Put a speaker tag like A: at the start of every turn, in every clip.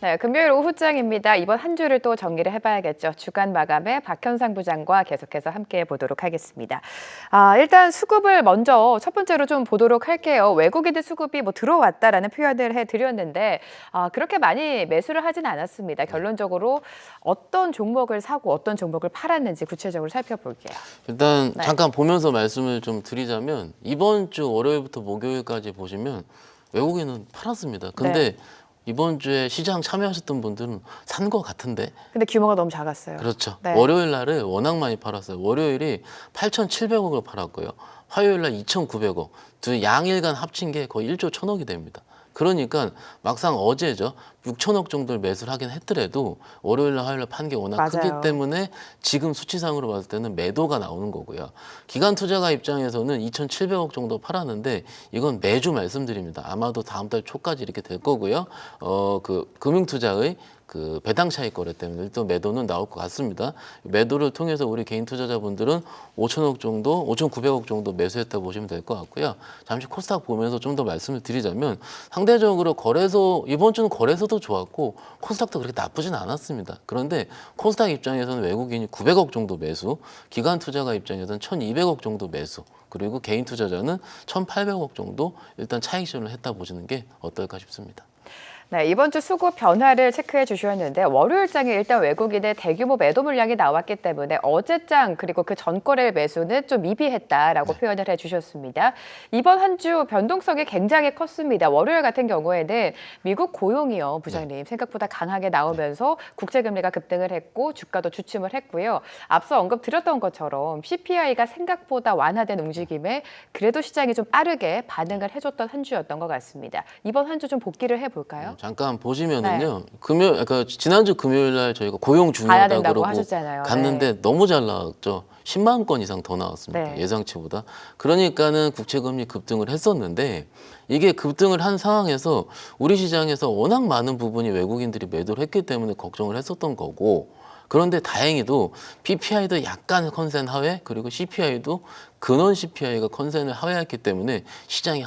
A: 네, 금요일 오후장입니다. 이번 한 주를 또 정리를 해봐야겠죠. 주간 마감에 박현상 부장과 계속해서 함께 보도록 하겠습니다. 일단 수급을 먼저 첫 번째로 좀 보도록 할게요. 외국인들 수급이 뭐 들어왔다라는 표현을 해드렸는데 그렇게 많이 매수를 하진 않았습니다. 결론적으로 어떤 종목을 사고 어떤 종목을 팔았는지 구체적으로 살펴볼게요.
B: 일단
A: 네.
B: 잠깐 보면서 말씀을 좀 드리자면 이번 주 월요일부터 목요일까지 보시면 외국인은 팔았습니다. 근데
A: 네.
B: 이번 주에 시장 참여하셨던 분들은 산 것 같은데.
A: 근데 규모가 너무 작았어요.
B: 그렇죠.
A: 네.
B: 월요일 날에 워낙 많이 팔았어요. 월요일이 8,700억을 팔았고요. 화요일 날 2,900억. 두 양일간 합친 게 거의 1조 1,000억이 됩니다. 그러니까 막상 어제죠. 6천억 정도를 매수를 하긴 했더라도 월요일 날 화요일 날 판 게 워낙 크기
A: 맞아요.
B: 때문에 지금 수치상으로 봤을 때는 매도가 나오는 거고요. 기관 투자가 입장에서는 2,700억 정도 팔았는데 이건 매주 말씀드립니다. 아마도 다음 달 초까지 이렇게 될 거고요. 그 금융투자의 그 배당 차익 거래 때문에 또 매도는 나올 것 같습니다. 매도를 통해서 우리 개인 투자자분들은 5천억 정도, 5,900억 정도 매수했다 보시면 될 것 같고요. 잠시 코스닥 보면서 좀 더 말씀을 드리자면 상대적으로 거래소 이번 주는 거래소도 좋았고 코스닥도 그렇게 나쁘진 않았습니다. 그런데 코스닥 입장에서는 외국인이 900억 정도 매수, 기관 투자가 입장에서는 1,200억 정도 매수, 그리고 개인 투자자는 1,800억 정도 일단 차익 실현을 했다 보시는 게 어떨까 싶습니다.
A: 네, 이번 주 수급 변화를 체크해 주셨는데 월요일장에 일단 외국인의 대규모 매도 물량이 나왔기 때문에 어제장 그리고 그 전거래 매수는 좀 미비했다라고 표현을 해 주셨습니다. 이번 한 주 변동성이 굉장히 컸습니다. 월요일 같은 경우에는 미국 고용이요, 부장님 생각보다 강하게 나오면서 국제금리가 급등을 했고 주가도 주춤을 했고요. 앞서 언급드렸던 것처럼 CPI가 생각보다 완화된 움직임에 그래도 시장이 좀 빠르게 반응을 해줬던 한 주였던 것 같습니다. 이번 한 주 좀 복기를 해볼까요?
B: 잠깐 보시면은요. 지난주 금요일 날 저희가 고용
A: 봐야
B: 중요하다고
A: 된다고
B: 그러고
A: 하셨잖아요.
B: 갔는데 너무 잘 나왔죠. 10만 건 이상 더 나왔습니다.
A: 네.
B: 예상치보다. 그러니까는 국채금리 급등을 했었는데 이게 급등을 한 상황에서 우리 시장에서 워낙 많은 부분이 외국인들이 매도를 했기 때문에 걱정을 했었던 거고, 그런데 다행히도 PPI도 약간 컨센 하회, 그리고 CPI도 근원 CPI가 컨센을 하회했기 때문에 시장이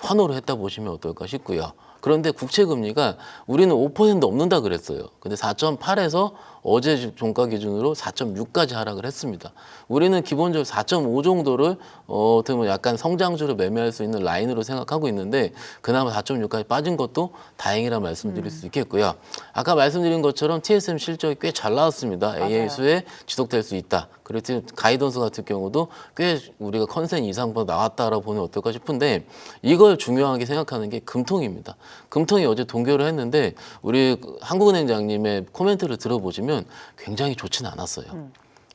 B: 환호를 했다 보시면 어떨까 싶고요. 그런데 국채 금리가 우리는 5% 넘는다 그랬어요. 근데 4.8에서 어제 종가 기준으로 4.6까지 하락을 했습니다. 우리는 기본적으로 4.5 정도를 어떻게 보면 약간 성장주를 매매할 수 있는 라인으로 생각하고 있는데 그나마 4.6까지 빠진 것도 다행이라 말씀드릴 수 있겠고요. 아까 말씀드린 것처럼 TSM 실적이 꽤 잘 나왔습니다. AA 수에 지속될 수 있다. 그리고 가이던스 같은 경우도 꽤 우리가 컨센 이상보다 나왔다라고 보면 어떨까 싶은데 이걸 중요하게 생각하는 게 금통입니다. 금통이 어제 동결을 했는데 우리 한국은행장님의 코멘트를 들어보시면 굉장히 좋지는 않았어요.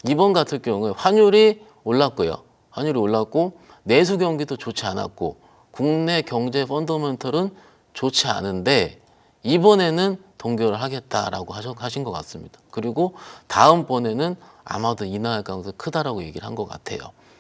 B: 이번 같은 경우에 환율이 올랐고요. 환율이 올랐고 내수 경기도 좋지 않았고 국내 경제 펀더멘털은 좋지 않은데 이번에는 동결을 하겠다라고 하신 것 같습니다. 그리고 다음번에는 아마도 인하할 가능성이 크다라고 얘기를 한 것 같아요.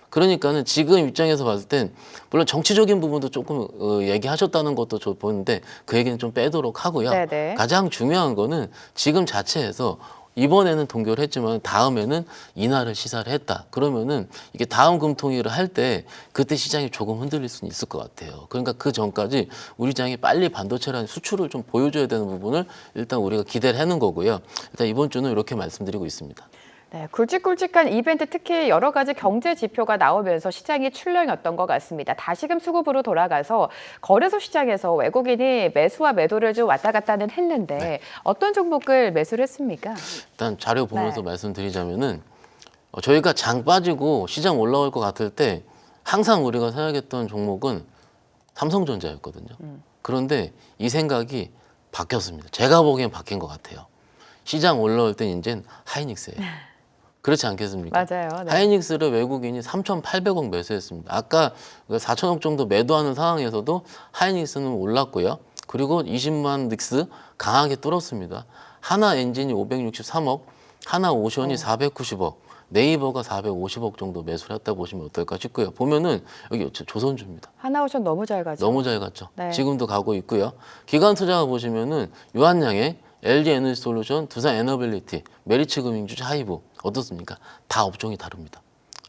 B: 그러니까는 지금 입장에서 봤을 땐 물론 정치적인 부분도 조금 얘기하셨다는 것도 저 보는데 그 얘기는 좀 빼도록 하고요.
A: 네네.
B: 가장 중요한 거는 지금 자체에서 이번에는 동결을 했지만 다음에는 인하를 시사를 했다. 그러면은 이게 다음 금통위를 할 때 그때 시장이 조금 흔들릴 수는 있을 것 같아요. 그러니까 그 전까지 우리 시장이 빨리 반도체라는 수출을 좀 보여줘야 되는 부분을 일단 우리가 기대를 하는 거고요. 일단 이번 주는 이렇게 말씀드리고 있습니다.
A: 네, 굵직굵직한 이벤트 특히 여러 가지 경제 지표가 나오면서 시장이 출렁였던 것 같습니다. 다시금 수급으로 돌아가서 거래소 시장에서 외국인이 매수와 매도를 좀 왔다 갔다는 했는데 어떤 종목을 매수를 했습니까?
B: 일단 자료 보면서
A: 네.
B: 말씀드리자면은 저희가 장 빠지고 시장 올라올 것 같을 때 항상 우리가 생각했던 종목은 삼성전자였거든요. 그런데 이 생각이 바뀌었습니다. 제가 보기엔 바뀐 것 같아요. 시장 올라올 땐 이젠 하이닉스예요. 그렇지 않겠습니까?
A: 맞아요. 네.
B: 하이닉스를 외국인이 3,800억 매수했습니다. 아까 4천억 정도 매도하는 상황에서도 하이닉스는 올랐고요. 그리고 20만 닉스 강하게 뚫었습니다. 하나 엔진이 563억, 하나 오션이 490억, 네이버가 450억 정도 매수를 했다 보시면 어떨까 싶고요. 보면은 여기 조선주입니다.
A: 하나오션 너무 잘 가죠.
B: 너무 잘 갔죠.
A: 네.
B: 지금도 가고 있고요. 기관 투자가 보시면은 유한양의 LG 에너지 솔루션, 두산 에너빌리티, 메리츠 금융주주, 하이브 어떻습니까? 다 업종이 다릅니다.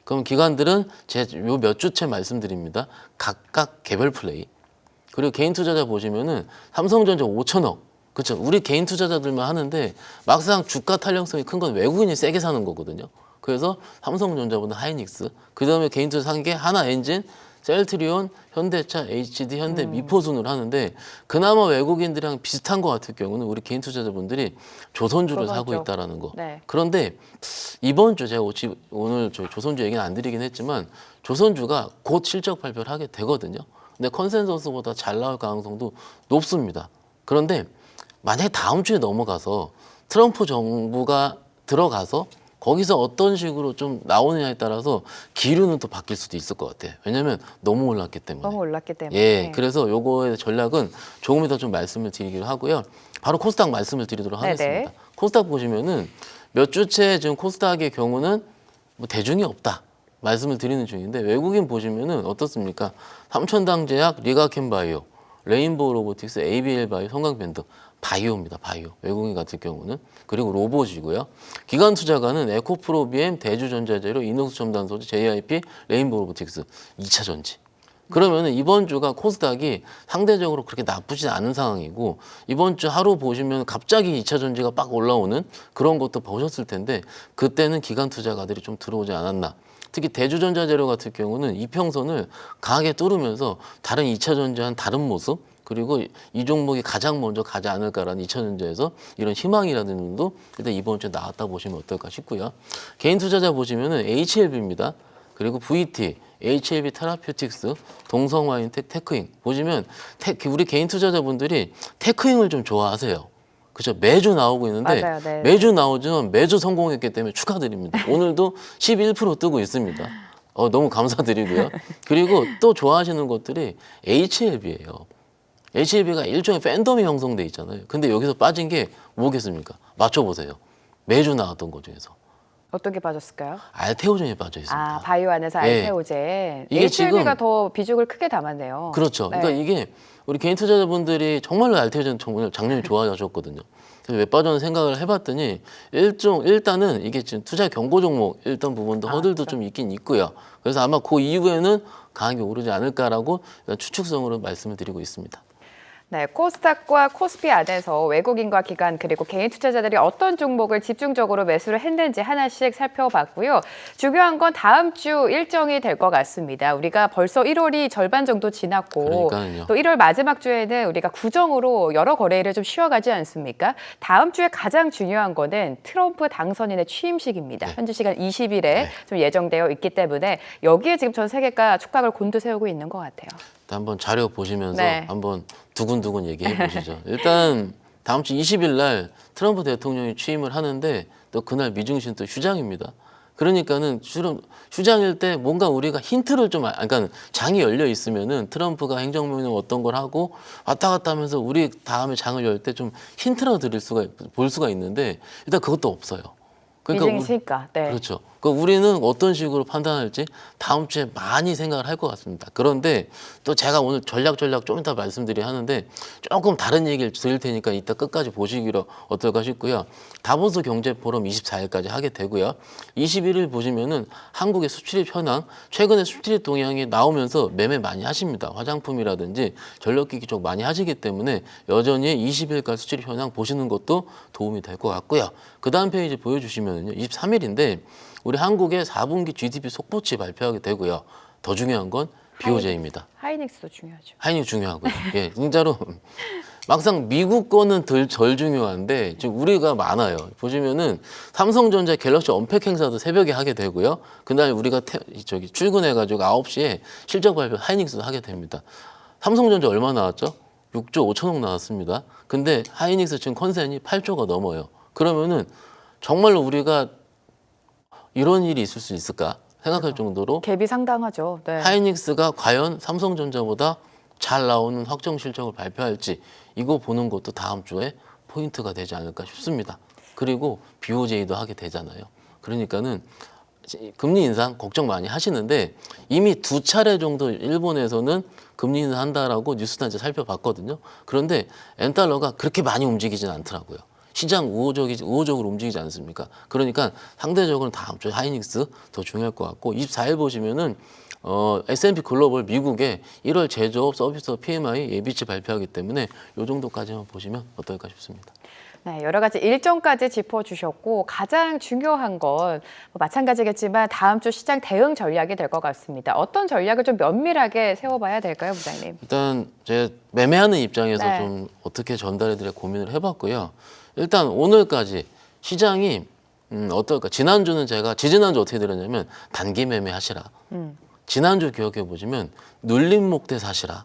B: 그럼 기관들은 제 요 몇 주째 말씀드립니다. 각각 개별 플레이. 그리고 개인 투자자 보시면은 삼성전자 5천억, 그렇죠. 우리 개인 투자자들만 하는데 막상 주가 탄력성이 큰 건 외국인이 세게 사는 거거든요. 그래서 삼성전자보다 하이닉스, 그다음에 개인 투자 산 게 하나엔진, 셀트리온, 현대차, HD, 현대, 미포 순으로 하는데 그나마 외국인들이랑 비슷한 것 같을 경우는 우리 개인 투자자분들이 조선주를 사고
A: 조선주.
B: 있다라는 거.
A: 네.
B: 그런데 이번 주 제가 오늘 조선주 얘기는 안 드리긴 했지만 조선주가 곧 실적 발표를 하게 되거든요. 근데 컨센서스보다 잘 나올 가능성도 높습니다. 그런데 만약에 다음 주에 넘어가서 트럼프 정부가 들어가서 거기서 어떤 식으로 좀 나오느냐에 따라서 기류는 또 바뀔 수도 있을 것 같아요. 왜냐하면 너무 올랐기 때문에.
A: 너무 올랐기 때문에.
B: 예, 그래서 요거의 전략은 조금 이따 좀 말씀을 드리기로 하고요. 바로 코스닥 말씀을 드리도록
A: 네네.
B: 하겠습니다. 코스닥 보시면은 몇 주째 지금 코스닥의 경우는 뭐 대중이 없다 말씀을 드리는 중인데 외국인 보시면은 어떻습니까? 삼천당제약, 리가켄바이오, 레인보우 로보틱스, ABL 바이오, 성강밴드 바이오입니다. 바이오. 외국인 같은 경우는. 그리고 로봇이고요. 기관 투자가는 에코프로비엠, 대주전자재료, 이노스첨단소재, JIP, 레인보우 로보틱스 2차 전지. 그러면은 이번 주가 코스닥이 상대적으로 그렇게 나쁘지 않은 상황이고 이번 주 하루 보시면 갑자기 2차 전지가 빡 올라오는 그런 것도 보셨을 텐데 그때는 기관 투자가들이 좀 들어오지 않았나. 특히 대주전자재료 같은 경우는 이평선을 강하게 뚫으면서 다른 2차 전지와는 다른 모습 그리고 이 종목이 가장 먼저 가지 않을까라는 2차 전지에서 이런 희망이라는 점도 일단 이번 주에 나왔다 보시면 어떨까 싶고요. 개인 투자자 보시면은 HLB입니다. 그리고 VT, HLB 테라퓨틱스, 동성화인텍, 테크잉 보시면 우리 개인 투자자분들이 테크잉을 좀 좋아하세요. 그렇죠. 매주 나오고 있는데
A: 맞아요. 네.
B: 매주 나오지만 매주 성공했기 때문에 축하드립니다. 오늘도 11% 뜨고 있습니다. 너무 감사드리고요. 그리고 또 좋아하시는 것들이 HLB예요. HLB가 일종의 팬덤이 형성돼 있잖아요. 근데 여기서 빠진 게 뭐겠습니까? 맞춰보세요. 매주 나왔던 것 중에서.
A: 어떤 게 빠졌을까요?
B: 알테오젠이 빠져 있습니다.
A: 아, 바이오 안에서
B: 네.
A: 알테오젠.
B: 이게
A: HLB가
B: 지금-
A: 더 비중을 크게 담았네요.
B: 그렇죠.
A: 네.
B: 그러니까 이게 우리 개인 투자자분들이 정말로 알테오젠 정말 작년에 좋아하셨거든요. 그래서 왜 빠졌는 생각을 해봤더니 일단은 이게 지금 투자 경고 종목 일단 부분도 허들도 좀 있긴 있고요. 그래서 아마 그 이후에는 강하게 오르지 않을까라고 추측성으로 말씀을 드리고 있습니다.
A: 네, 코스닥과 코스피 안에서 외국인과 기관 그리고 개인 투자자들이 어떤 종목을 집중적으로 매수를 했는지 하나씩 살펴봤고요. 중요한 건 다음 주 일정이 될 것 같습니다. 우리가 벌써 1월이 절반 정도 지났고
B: 그러니까요.
A: 또 1월 마지막 주에는 우리가 구정으로 여러 거래일을 좀 쉬어가지 않습니까? 다음 주에 가장 중요한 거는 트럼프 당선인의 취임식입니다.
B: 네.
A: 현지 시간 20일에 좀 예정되어 있기 때문에 여기에 지금 전 세계가 촉각을 곤두세우고 있는 것 같아요.
B: 한번 자료 보시면서
A: 네.
B: 한번 두근두근 얘기해 보시죠. 일단 다음 주 20일 날 트럼프 대통령이 취임을 하는데 또 그날 미중신 또 휴장입니다. 그러니까는 휴장일 때 뭔가 우리가 힌트를 좀, 그러니까 장이 열려 있으면은 트럼프가 행정명령 어떤 걸 하고 왔다 갔다 하면서 우리 다음에 장을 열 때 좀 힌트를 볼 수가 있는데 일단 그것도 없어요.
A: 미증이 있으니까. 네.
B: 그렇죠. 그러니까 우리는 어떤 식으로 판단할지 다음 주에 많이 생각을 할 것 같습니다. 그런데 또 제가 오늘 전략 좀 이따 말씀드려야 하는데 조금 다른 얘기를 드릴 테니까 이따 끝까지 보시기로 어떨까 싶고요. 다보스 경제 포럼 24일까지 하게 되고요. 21일 보시면은 한국의 수출입 현황, 최근에 수출입 동향이 나오면서 매매 많이 하십니다. 화장품이라든지 전력기기 쪽 많이 하시기 때문에 여전히 20일까지 수출입 현황 보시는 것도 도움이 될 것 같고요. 그 다음 페이지 보여주시면요. 23일인데 우리 한국의 4분기 GDP 속보치 발표하게 되고요. 더 중요한 건 BOJ입니다.
A: 하이닉스도 중요하죠.
B: 하이닉 중요하고요. 예, 진짜로 막상 미국 거는 덜 중요한데 지금 우리가 많아요. 보시면은 삼성전자 갤럭시 언팩 행사도 새벽에 하게 되고요. 그날 우리가 출근해가지고 9시에 실적 발표 하이닉스도 하게 됩니다. 삼성전자 얼마 나왔죠? 6조 5천억 나왔습니다. 근데 하이닉스 지금 컨센이 8조가 넘어요. 그러면은 정말로 우리가 이런 일이 있을 수 있을까 생각할 정도로
A: 갭이 상당하죠. 네.
B: 하이닉스가 과연 삼성전자보다 잘 나오는 확정 실적을 발표할지 이거 보는 것도 다음 주에 포인트가 되지 않을까 싶습니다. 그리고 BOJ도 하게 되잖아요. 그러니까는 금리 인상 걱정 많이 하시는데 이미 2차례 정도 일본에서는 금리 인상한다라고 뉴스단지 살펴봤거든요. 그런데 엔달러가 그렇게 많이 움직이진 않더라고요. 시장 우호적으로 움직이지 않습니까? 그러니까 상대적으로 다음 주에 하이닉스 더 중요할 것 같고 24일 보시면은 S&P 글로벌 미국의 1월 제조업 서비스업 PMI 예비치 발표하기 때문에 이 정도까지만 보시면 어떨까 싶습니다.
A: 네, 여러 가지 일정까지 짚어주셨고 가장 중요한 건 마찬가지겠지만 다음 주 시장 대응 전략이 될 것 같습니다. 어떤 전략을 좀 면밀하게 세워봐야 될까요, 부장님?
B: 일단 제가 매매하는 입장에서
A: 네.
B: 좀 어떻게 전달해드려 고민을 해봤고요. 일단 오늘까지 시장이 어떨까? 지난주는 제가 지지난주 어떻게 드렸냐면 단기 매매 하시라. 지난주 기억해 보시면 눌림목 대 사시라.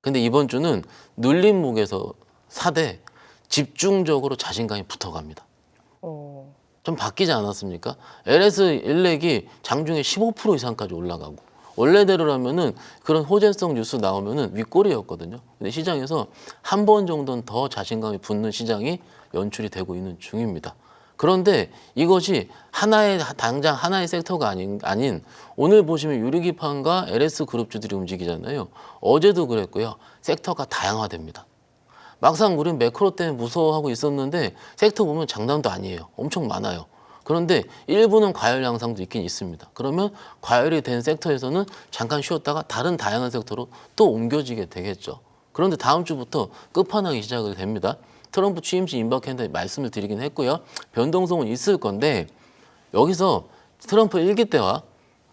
B: 근데 이번 주는 눌림목에서 사되 집중적으로 자신감이 붙어갑니다.
A: 오.
B: 좀 바뀌지 않았습니까? LS 일렉이 장중에 15% 이상까지 올라가고 원래대로라면은 그런 호재성 뉴스 나오면은 윗골이었거든요. 근데 시장에서 한 번 정도는 더 자신감이 붙는 시장이 연출이 되고 있는 중입니다. 그런데 이것이 당장 하나의 섹터가 아닌 오늘 보시면 유리기판과 LS 그룹주들이 움직이잖아요. 어제도 그랬고요. 섹터가 다양화됩니다. 막상 우리는 매크로 때문에 무서워하고 있었는데 섹터 보면 장난도 아니에요. 엄청 많아요. 그런데 일부는 과열 양상도 있긴 있습니다. 그러면 과열이 된 섹터에서는 잠깐 쉬었다가 다른 다양한 섹터로 또 옮겨지게 되겠죠. 그런데 다음 주부터 끝판왕이 시작이 됩니다. 트럼프 취임식 임박했는데 말씀을 드리긴 했고요. 변동성은 있을 건데 여기서 트럼프 1기 때와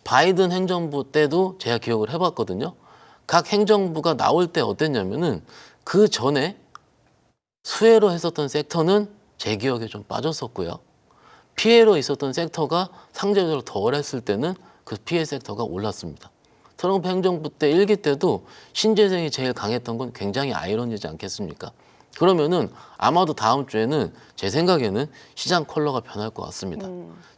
B: 바이든 행정부 때도 제가 기억을 해봤거든요. 각 행정부가 나올 때 어땠냐면은 그 전에 수혜로 했었던 섹터는 제 기억에 좀 빠졌었고요. 피해로 있었던 섹터가 상대적으로 덜 했을 때는 그 피해 섹터가 올랐습니다. 트럼프 행정부 때 1기 때도 신재생이 제일 강했던 건 굉장히 아이러니지 않겠습니까? 그러면은 아마도 다음 주에는 제 생각에는 시장 컬러가 변할 것 같습니다.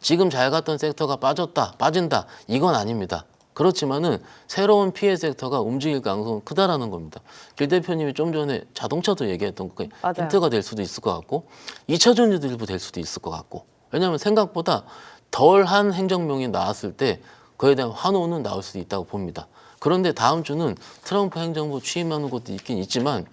B: 지금 잘 갔던 섹터가 빠진다 이건 아닙니다. 그렇지만은 새로운 피해 섹터가 움직일 가능성은 크다라는 겁니다. 길 대표님이 좀 전에 자동차도 얘기했던 그 힌트가 될 수도 있을 것 같고 2차 전지도 일부 될 수도 있을 것 같고 왜냐하면 생각보다 덜한 행정명이 나왔을 때 그에 대한 환호는 나올 수도 있다고 봅니다. 그런데 다음 주는 트럼프 행정부 취임하는 것도 있긴 있지만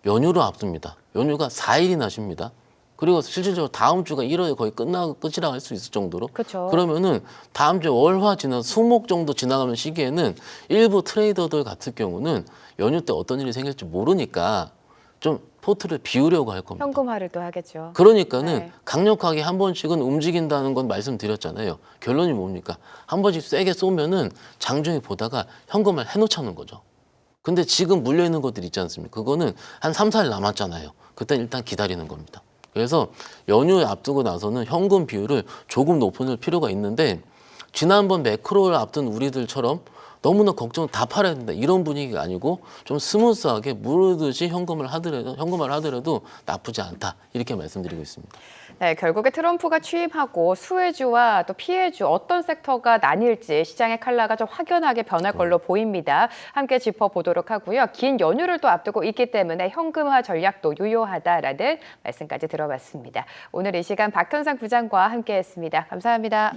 B: 연휴로 앞둡니다. 연휴가 4일이나 쉽니다. 그리고 실질적으로 다음 주가 1월에 거의 끝이라고 할 수 있을 정도로.
A: 그쵸.
B: 그러면은 다음 주 월화 지나 수목 정도 지나가는 시기에는 일부 트레이더들 같은 경우는 연휴 때 어떤 일이 생길지 모르니까 좀 포트를 비우려고 할 겁니다.
A: 현금화를 또 하겠죠.
B: 그러니까는
A: 네.
B: 강력하게 한 번씩은 움직인다는 건 말씀드렸잖아요. 결론이 뭡니까? 한 번씩 세게 쏘면은 장중에 보다가 현금을 해놓자는 거죠. 근데 지금 물려있는 것들 있지 않습니까? 그거는 한 3, 4일 남았잖아요. 그땐 일단 기다리는 겁니다. 그래서 연휴에 앞두고 나서는 현금 비율을 조금 높일 필요가 있는데 지난번 매크로를 앞둔 우리들처럼 너무나 걱정을 다 팔아야 된다 이런 분위기가 아니고 좀 스무스하게 무르듯이 현금을 하더라도 나쁘지 않다 이렇게 말씀드리고 있습니다.
A: 네, 결국에 트럼프가 취임하고 수혜주와 또 피해주 어떤 섹터가 나뉠지 시장의 컬러가 좀 확연하게 변할 걸로 보입니다. 함께 짚어보도록 하고요. 긴 연휴를 또 앞두고 있기 때문에 현금화 전략도 유효하다라는 말씀까지 들어봤습니다. 오늘 이 시간 박현상 부장과 함께했습니다. 감사합니다.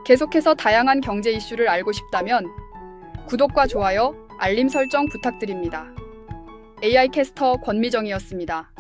C: 계속해서 다양한 경제 이슈를 알고 싶다면 구독과 좋아요, 알림 설정 부탁드립니다. AI 캐스터 권미정이었습니다.